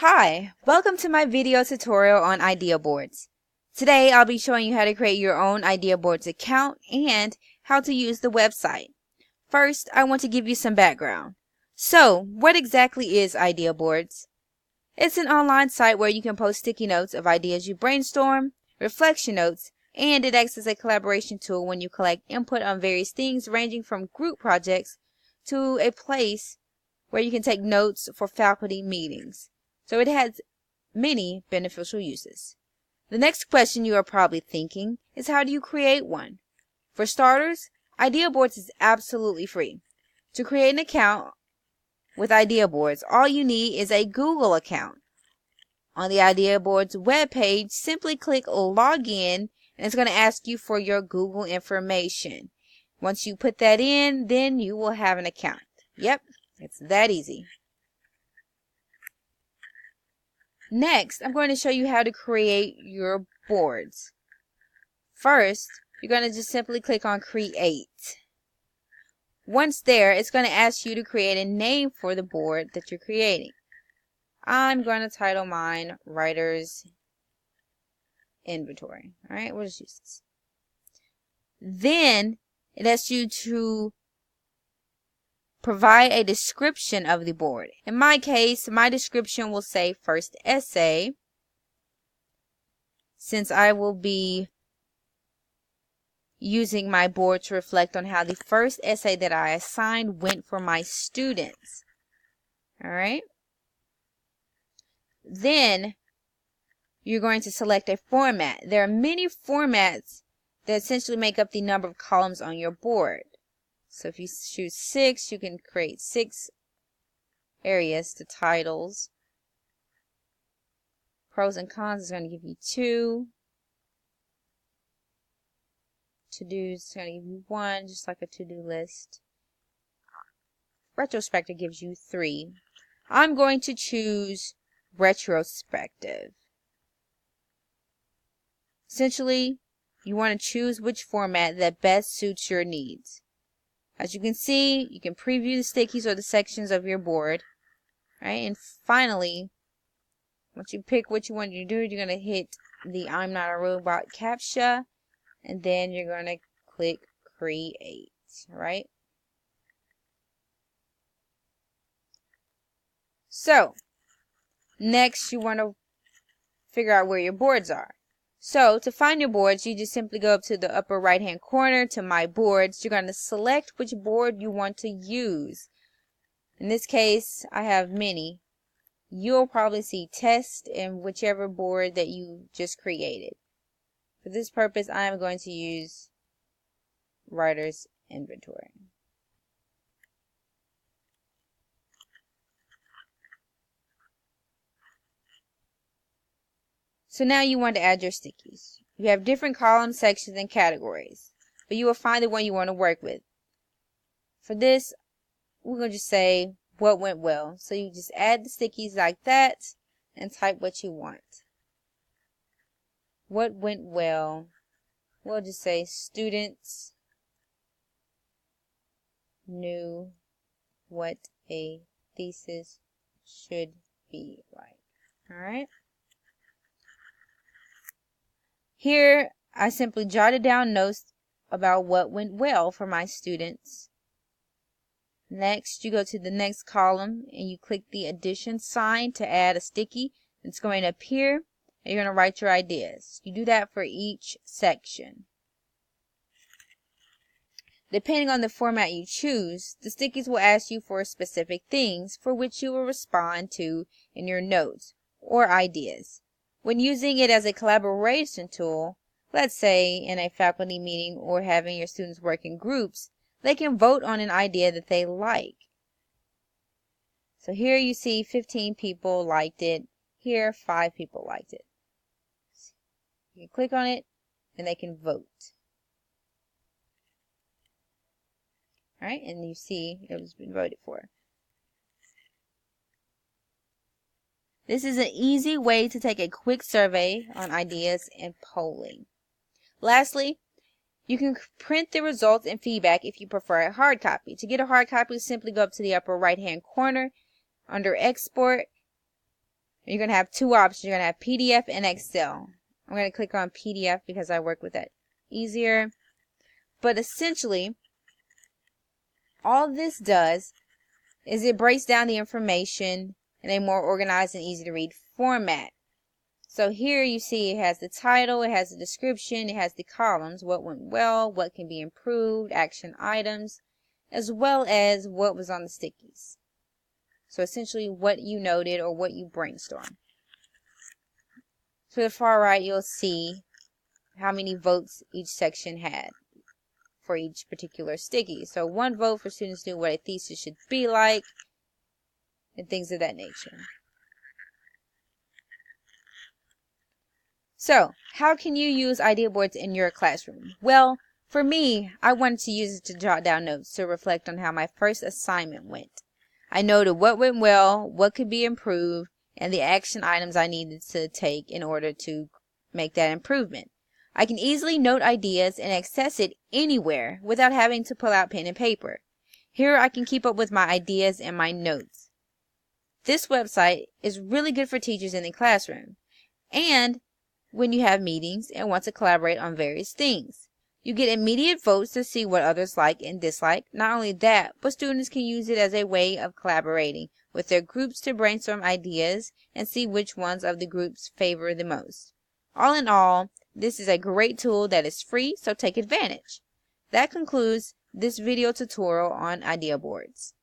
Hi, welcome to my video tutorial on IdeaBoardZ. Today I'll be showing you how to create your own IdeaBoardZ account and how to use the website. First, I want to give you some background. So, what exactly is IdeaBoardZ? It's an online site where you can post sticky notes of ideas you brainstorm, reflection notes, and it acts as a collaboration tool when you collect input on various things ranging from group projects to a place where you can take notes for faculty meetings. So it has many beneficial uses. The next question you are probably thinking is, how do you create one? For starters, IdeaBoardZ is absolutely free. To create an account with IdeaBoardZ, all you need is a Google account. On the IdeaBoardZ webpage, simply click Login, and it's going to ask you for your Google information. Once you put that in, then you will have an account. Yep, it's that easy. Next, I'm going to show you how to create your boards. First, you're going to just simply click on Create. Once there, it's going to ask you to create a name for the board that you're creating. I'm going to title mine Writer's Inventory. Alright, we'll just use this. Then, it asks you to provide a description of the board. In my case, my description will say first essay, since I will be using my board to reflect on how the first essay that I assigned went for my students. Alright? Then, you're going to select a format. There are many formats that essentially make up the number of columns on your board. So if you choose 6, you can create 6 areas to titles. Pros and cons is going to give you 2. To-dos is going to give you 1, just like a to-do list. Retrospective gives you 3. I'm going to choose retrospective. Essentially, you want to choose which format that best suits your needs. As you can see, you can preview the stickies or the sections of your board. Right? And finally, once you pick what you want to do, you're going to hit the I'm Not a Robot CAPTCHA, and then you're going to click Create. Right? So, next you want to figure out where your boards are. So, to find your boards, you just simply go up to the upper right hand corner to My Boards. You're going to select which board you want to use. In this case, I have many. You'll probably see Test in whichever board that you just created. For this purpose, I am going to use Writer's Inventory. So now you want to add your stickies. You have different columns, sections, and categories, but you will find the one you want to work with. For this, we're going to just say what went well. So you just add the stickies like that and type what you want. What went well? We'll just say students knew what a thesis should be like. Alright? Here, I simply jotted down notes about what went well for my students. Next, you go to the next column and you click the addition sign to add a sticky. It's going to appear and you're going to write your ideas. You do that for each section. Depending on the format you choose, the stickies will ask you for specific things for which you will respond to in your notes or ideas. When using it as a collaboration tool, let's say in a faculty meeting or having your students work in groups, they can vote on an idea that they like. So here you see 15 people liked it. Here 5 people liked it. You can click on it and they can vote. Alright, and you see it was been voted for. This is an easy way to take a quick survey on ideas and polling. Lastly, you can print the results and feedback if you prefer a hard copy. To get a hard copy, simply go up to the upper right hand corner under Export You're going to have two options. You're going to have PDF and Excel. I'm going to click on PDF because I work with that easier. But essentially, all this does is it breaks down the information in a more organized and easy to read format. So here you see it has the title, it has the description, it has the columns, what went well, what can be improved, action items, as well as what was on the stickies. So essentially what you noted or what you brainstormed. To the far right, you'll see how many votes each section had for each particular sticky. So 1 vote for students knew what a thesis should be like, and things of that nature. So, how can you use IdeaBoardZ in your classroom? Well, for me, I wanted to use it to jot down notes to reflect on how my first assignment went. I noted what went well, what could be improved, and the action items I needed to take in order to make that improvement. I can easily note ideas and access it anywhere without having to pull out pen and paper. Here I can keep up with my ideas and my notes. This website is really good for teachers in the classroom and when you have meetings and want to collaborate on various things. You get immediate votes to see what others like and dislike. Not only that, but students can use it as a way of collaborating with their groups to brainstorm ideas and see which ones of the groups favor the most. All in all, this is a great tool that is free, so take advantage. That concludes this video tutorial on IdeaBoardZ.